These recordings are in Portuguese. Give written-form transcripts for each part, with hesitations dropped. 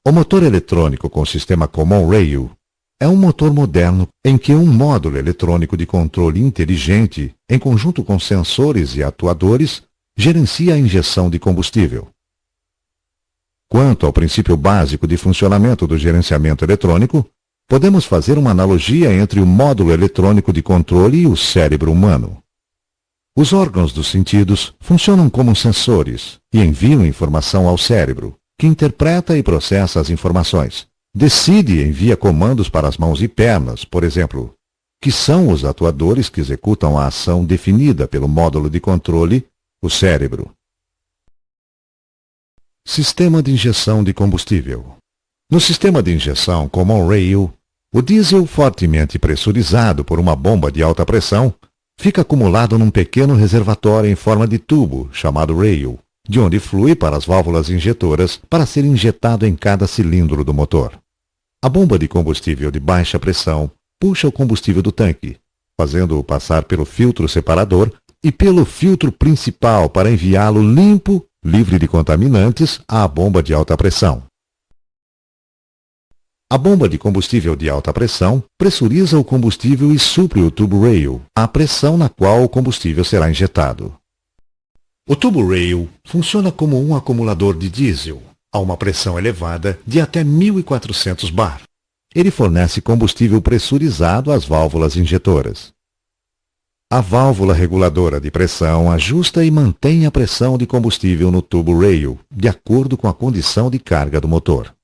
O motor eletrônico com sistema Common Rail é um motor moderno em que um módulo eletrônico de controle inteligente, em conjunto com sensores e atuadores, gerencia a injeção de combustível. Quanto ao princípio básico de funcionamento do gerenciamento eletrônico, podemos fazer uma analogia entre o módulo eletrônico de controle e o cérebro humano. Os órgãos dos sentidos funcionam como sensores e enviam informação ao cérebro, que interpreta e processa as informações. Decide e envia comandos para as mãos e pernas, por exemplo, que são os atuadores que executam a ação definida pelo módulo de controle, o cérebro. Sistema de injeção de combustível. No sistema de injeção Common Rail, o diesel fortemente pressurizado por uma bomba de alta pressão fica acumulado num pequeno reservatório em forma de tubo, chamado rail, de onde flui para as válvulas injetoras para ser injetado em cada cilindro do motor. A bomba de combustível de baixa pressão puxa o combustível do tanque, fazendo-o passar pelo filtro separador e pelo filtro principal para enviá-lo limpo, livre de contaminantes, à bomba de alta pressão. A bomba de combustível de alta pressão pressuriza o combustível e supre o tubo rail, a pressão na qual o combustível será injetado. O tubo rail funciona como um acumulador de diesel, a uma pressão elevada de até 1.400 bar. Ele fornece combustível pressurizado às válvulas injetoras. A válvula reguladora de pressão ajusta e mantém a pressão de combustível no tubo rail, de acordo com a condição de carga do motor.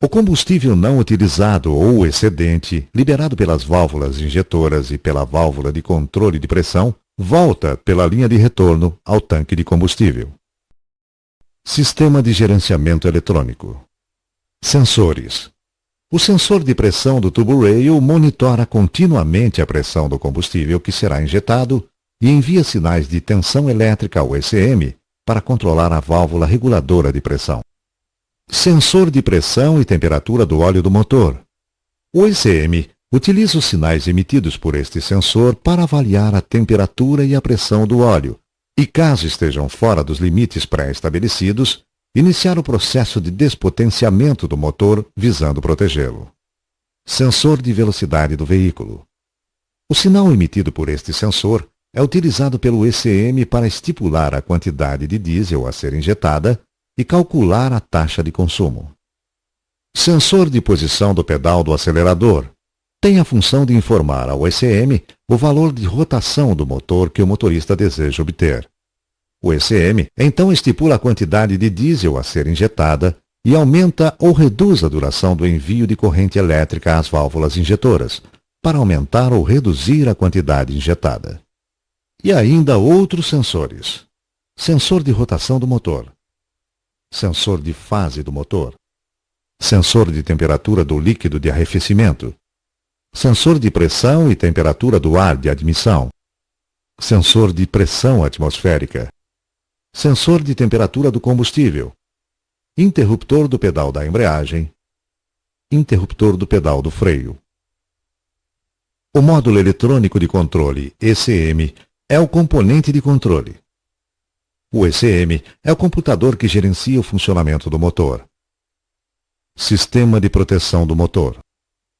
O combustível não utilizado ou o excedente, liberado pelas válvulas injetoras e pela válvula de controle de pressão, volta pela linha de retorno ao tanque de combustível. Sistema de gerenciamento eletrônico. Sensores. O sensor de pressão do tubo rail monitora continuamente a pressão do combustível que será injetado e envia sinais de tensão elétrica ao ECM para controlar a válvula reguladora de pressão. Sensor de pressão e temperatura do óleo do motor. O ECM utiliza os sinais emitidos por este sensor para avaliar a temperatura e a pressão do óleo e, caso estejam fora dos limites pré-estabelecidos, iniciar o processo de despotenciamento do motor visando protegê-lo. Sensor de velocidade do veículo. O sinal emitido por este sensor é utilizado pelo ECM para estipular a quantidade de diesel a ser injetada e calcular a taxa de consumo. Sensor de posição do pedal do acelerador. Tem a função de informar ao ECM o valor de rotação do motor que o motorista deseja obter. O ECM então estipula a quantidade de diesel a ser injetada e aumenta ou reduz a duração do envio de corrente elétrica às válvulas injetoras, para aumentar ou reduzir a quantidade injetada. E ainda outros sensores. Sensor de rotação do motor. Sensor de fase do motor. Sensor de temperatura do líquido de arrefecimento. Sensor de pressão e temperatura do ar de admissão. Sensor de pressão atmosférica. Sensor de temperatura do combustível. Interruptor do pedal da embreagem. Interruptor do pedal do freio. O módulo eletrônico de controle, ECM, é o componente de controle. O ECM é o computador que gerencia o funcionamento do motor. Sistema de proteção do motor.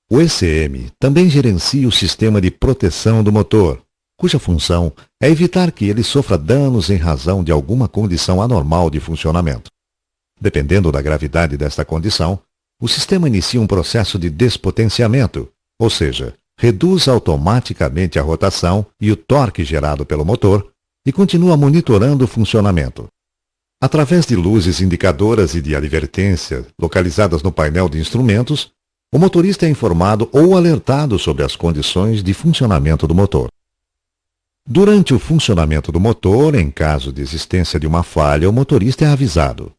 O ECM também gerencia o sistema de proteção do motor, cuja função é evitar que ele sofra danos em razão de alguma condição anormal de funcionamento. Dependendo da gravidade desta condição, o sistema inicia um processo de despotenciamento, ou seja, reduz automaticamente a rotação e o torque gerado pelo motor e continua monitorando o funcionamento. Através de luzes indicadoras e de advertência localizadas no painel de instrumentos, o motorista é informado ou alertado sobre as condições de funcionamento do motor. Durante o funcionamento do motor, em caso de existência de uma falha, o motorista é avisado.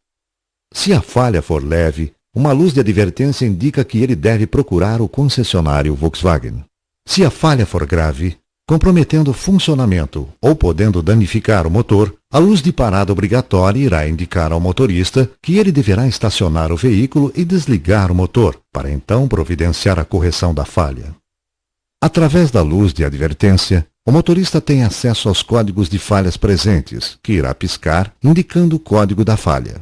Se a falha for leve, uma luz de advertência indica que ele deve procurar o concessionário Volkswagen. Se a falha for grave, comprometendo o funcionamento ou podendo danificar o motor, a luz de parada obrigatória irá indicar ao motorista que ele deverá estacionar o veículo e desligar o motor, para então providenciar a correção da falha. Através da luz de advertência, o motorista tem acesso aos códigos de falhas presentes, que irá piscar, indicando o código da falha.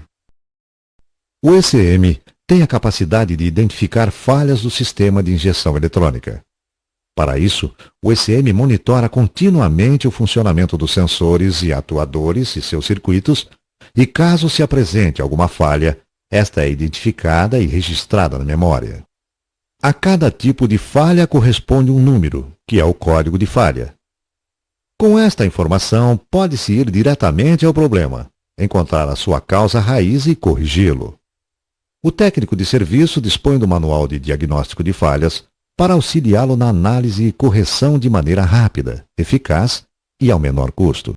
O ECM tem a capacidade de identificar falhas do sistema de injeção eletrônica. Para isso, o ECM monitora continuamente o funcionamento dos sensores e atuadores e seus circuitos, e caso se apresente alguma falha, esta é identificada e registrada na memória. A cada tipo de falha corresponde um número, que é o código de falha. Com esta informação, pode-se ir diretamente ao problema, encontrar a sua causa raiz e corrigi-lo. O técnico de serviço dispõe do manual de diagnóstico de falhas para auxiliá-lo na análise e correção de maneira rápida, eficaz e ao menor custo.